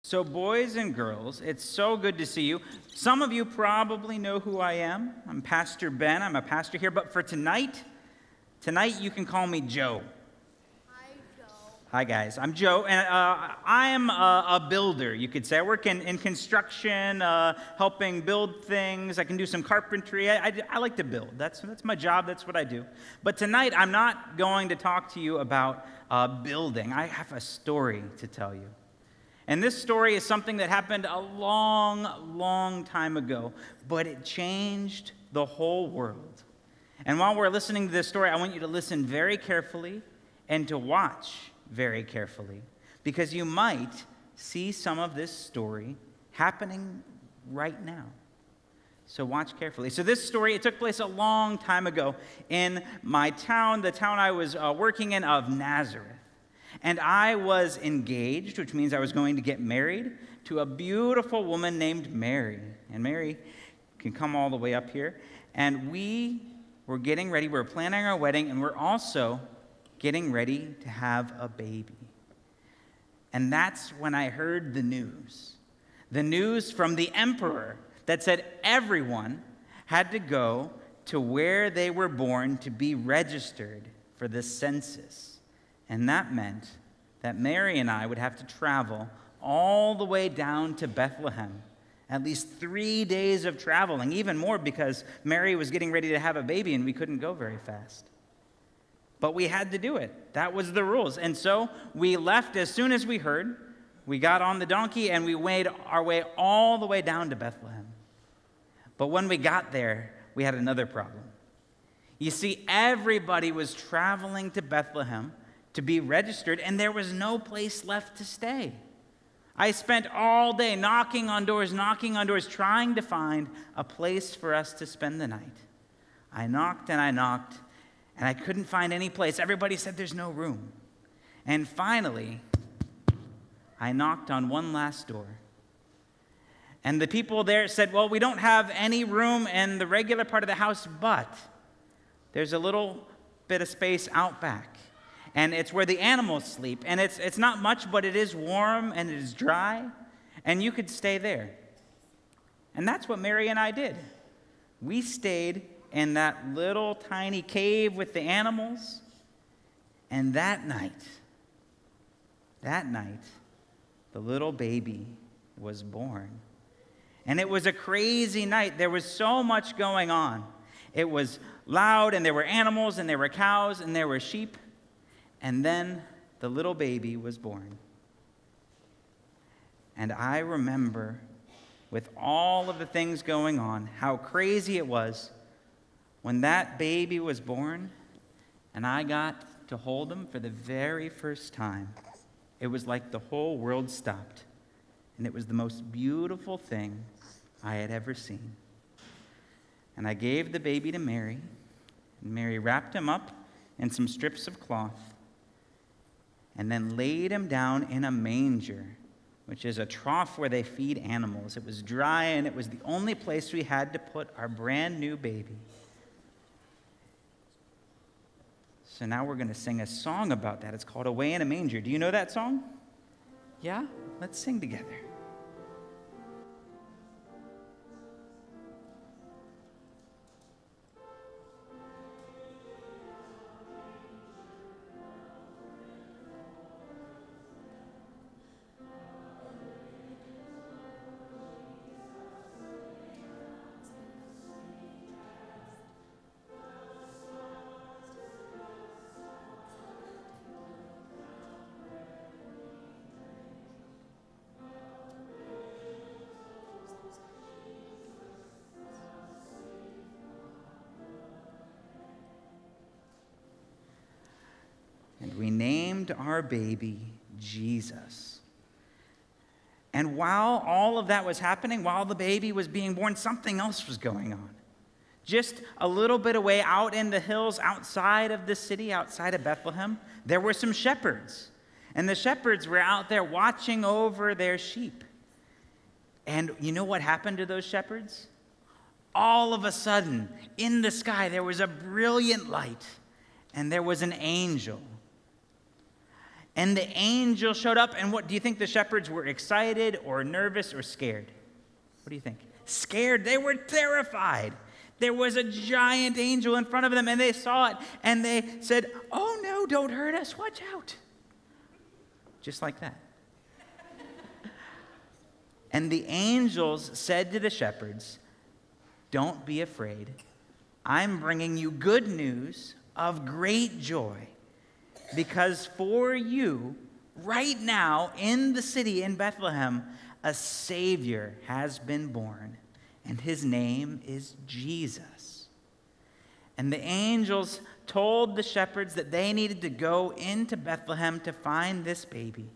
So boys and girls, it's so good to see you. Some of you probably know who I am. I'm Pastor Ben. I'm a pastor here. But for tonight you can call me Joe. Hi, Joe. Hi, guys. I'm Joe, and I am a builder, you could say. I work in construction, helping build things. I can do some carpentry. I like to build. That's my job. That's what I do. But tonight, I'm not going to talk to you about building. I have a story to tell you. And this story is something that happened a long, long time ago, but it changed the whole world. And while we're listening to this story, I want you to listen very carefully and to watch very carefully, because you might see some of this story happening right now. So watch carefully. So this story, it took place a long time ago in my town, the town I was working in of Nazareth. And I was engaged, which means I was going to get married, to a beautiful woman named Mary. And Mary can come all the way up here. And we were getting ready. We were planning our wedding, and we're also getting ready to have a baby. And that's when I heard the news from the emperor that said everyone had to go to where they were born to be registered for the census. And that meant that Mary and I would have to travel all the way down to Bethlehem. At least 3 days of traveling, even more because Mary was getting ready to have a baby and we couldn't go very fast. But we had to do it. That was the rules. And so we left as soon as we heard. We got on the donkey and we made our way all the way down to Bethlehem. But when we got there, we had another problem. You see, everybody was traveling to Bethlehem to be registered, and there was no place left to stay. I spent all day knocking on doors, trying to find a place for us to spend the night. I knocked, and I couldn't find any place. Everybody said there's no room. And finally, I knocked on one last door. And the people there said, well, we don't have any room in the regular part of the house, but there's a little bit of space out back. And it's where the animals sleep. And it's not much, but it is warm and it is dry. And you could stay there. And that's what Mary and I did. We stayed in that little tiny cave with the animals. And that night, the little baby was born. And it was a crazy night. There was so much going on. It was loud, and there were animals, and there were cows, and there were sheep. And then the little baby was born. And I remember, with all of the things going on, how crazy it was when that baby was born and I got to hold him for the very first time. It was like the whole world stopped. And it was the most beautiful thing I had ever seen. And I gave the baby to Mary, and Mary wrapped him up in some strips of cloth, and then laid him down in a manger, which is a trough where they feed animals. It was dry, and it was the only place we had to put our brand new baby. So now we're going to sing a song about that. It's called Away in a Manger. Do you know that song? Yeah? Let's sing together. We named our baby Jesus. And while all of that was happening, while the baby was being born, something else was going on. Just a little bit away out in the hills outside of the city, outside of Bethlehem, there were some shepherds. And the shepherds were out there watching over their sheep. And you know what happened to those shepherds? All of a sudden, in the sky, there was a brilliant light, and there was an angel. And the angel showed up, and what do you think the shepherds were, excited or nervous or scared? What do you think? Scared. They were terrified. There was a giant angel in front of them, and they saw it, and they said, "Oh no, don't hurt us, watch out." Just like that. And the angels said to the shepherds, "Don't be afraid. I'm bringing you good news of great joy, because for you, right now in the city in Bethlehem, a Savior has been born, and his name is Jesus." And the angels told the shepherds that they needed to go into Bethlehem to find this baby.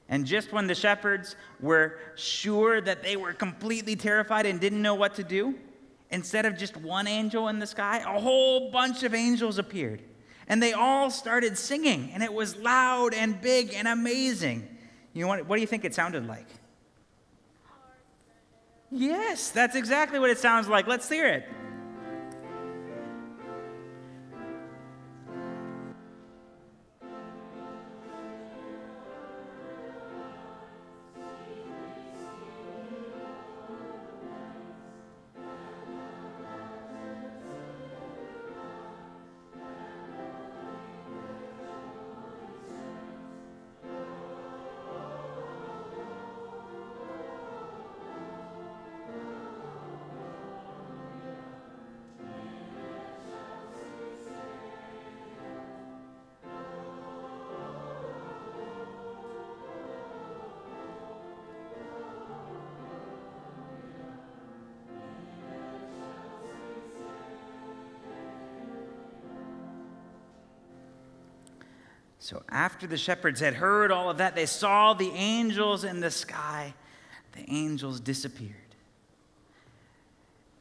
And just when the shepherds were sure that they were completely terrified and didn't know what to do, instead of just one angel in the sky, a whole bunch of angels appeared. And they all started singing, and it was loud and big and amazing. You know what do you think it sounded like? Yes, that's exactly what it sounds like. Let's hear it. So after the shepherds had heard all of that, they saw the angels in the sky. The angels disappeared.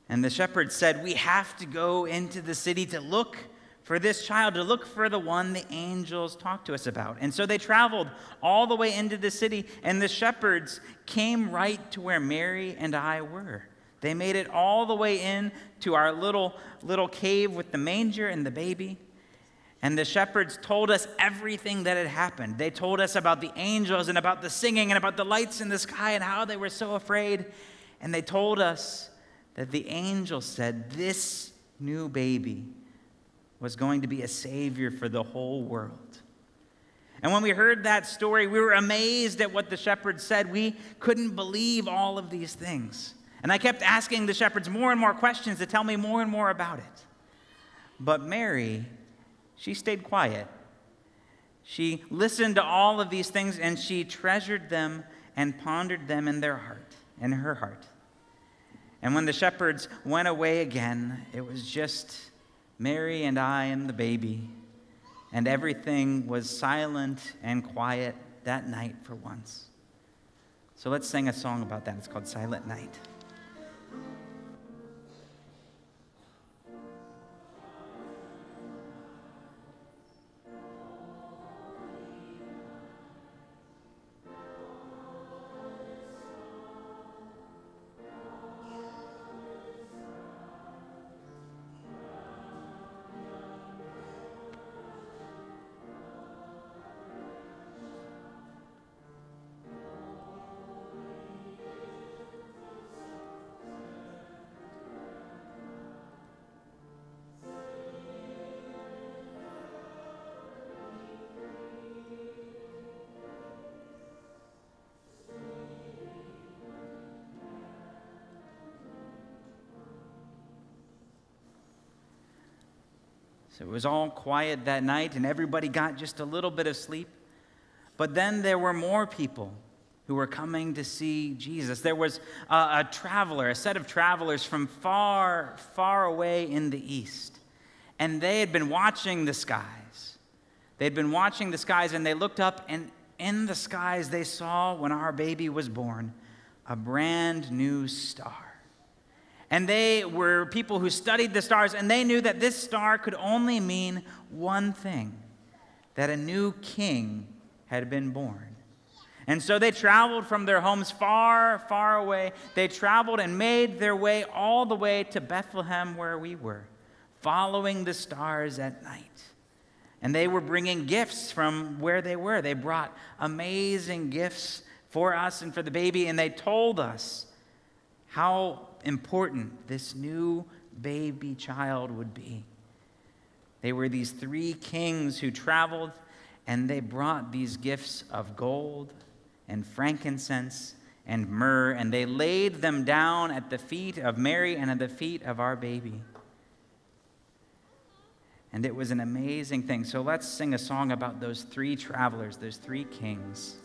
And the shepherds said, "We have to go into the city to look for this child, to look for the one the angels talked to us about." And so they traveled all the way into the city, and the shepherds came right to where Mary and I were. They made it all the way in to our little cave with the manger and the baby. And the shepherds told us everything that had happened. They told us about the angels and about the singing and about the lights in the sky and how they were so afraid. And they told us that the angel said this new baby was going to be a savior for the whole world. And when we heard that story, we were amazed at what the shepherds said. We couldn't believe all of these things. And I kept asking the shepherds more and more questions to tell me more and more about it. But Mary, she stayed quiet. She listened to all of these things, and she treasured them and pondered them in her heart. And when the shepherds went away again, it was just Mary and I and the baby, and everything was silent and quiet that night for once. So let's sing a song about that. It's called Silent Night. So it was all quiet that night, and everybody got just a little bit of sleep. But then there were more people who were coming to see Jesus. There was a set of travelers from far, far away in the east. And they had been watching the skies. They'd been watching the skies, and they looked up, and in the skies they saw, when our baby was born, a brand new star. And they were people who studied the stars, and they knew that this star could only mean one thing, that a new king had been born. And so they traveled from their homes far, far away. They traveled and made their way all the way to Bethlehem, where we were, following the stars at night. And they were bringing gifts from where they were. They brought amazing gifts for us and for the baby, and they told us how important this new baby child would be. They were these 3 kings who traveled, and they brought these gifts of gold and frankincense and myrrh, and they laid them down at the feet of Mary and at the feet of our baby. And it was an amazing thing. So let's sing a song about those 3 travelers, those 3 kings.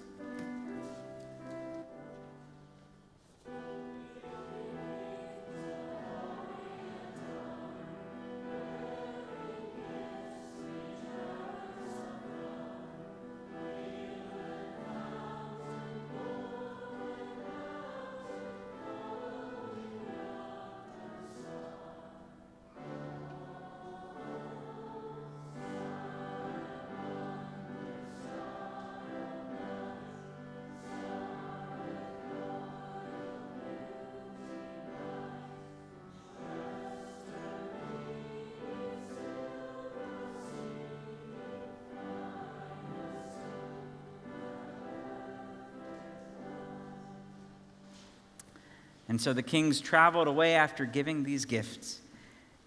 And so the kings traveled away after giving these gifts.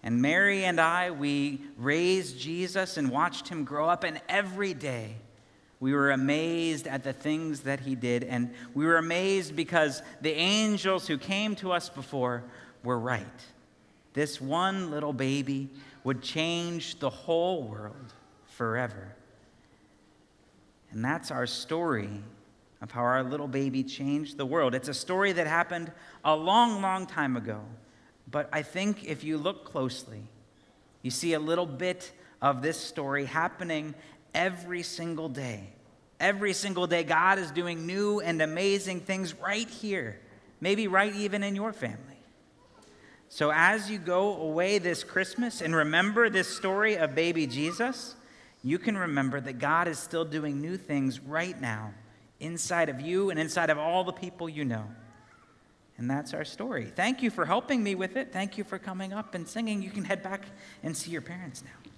And Mary and I, we raised Jesus and watched him grow up. And every day we were amazed at the things that he did. And we were amazed because the angels who came to us before were right. This one little baby would change the whole world forever. And that's our story of how our little baby changed the world. It's a story that happened a long, long time ago. But I think if you look closely, you see a little bit of this story happening every single day. Every single day, God is doing new and amazing things right here, maybe right even in your family. So as you go away this Christmas and remember this story of baby Jesus, you can remember that God is still doing new things right now inside of you and inside of all the people you know. And that's our story. Thank you for helping me with it. Thank you for coming up and singing. You can head back and see your parents now.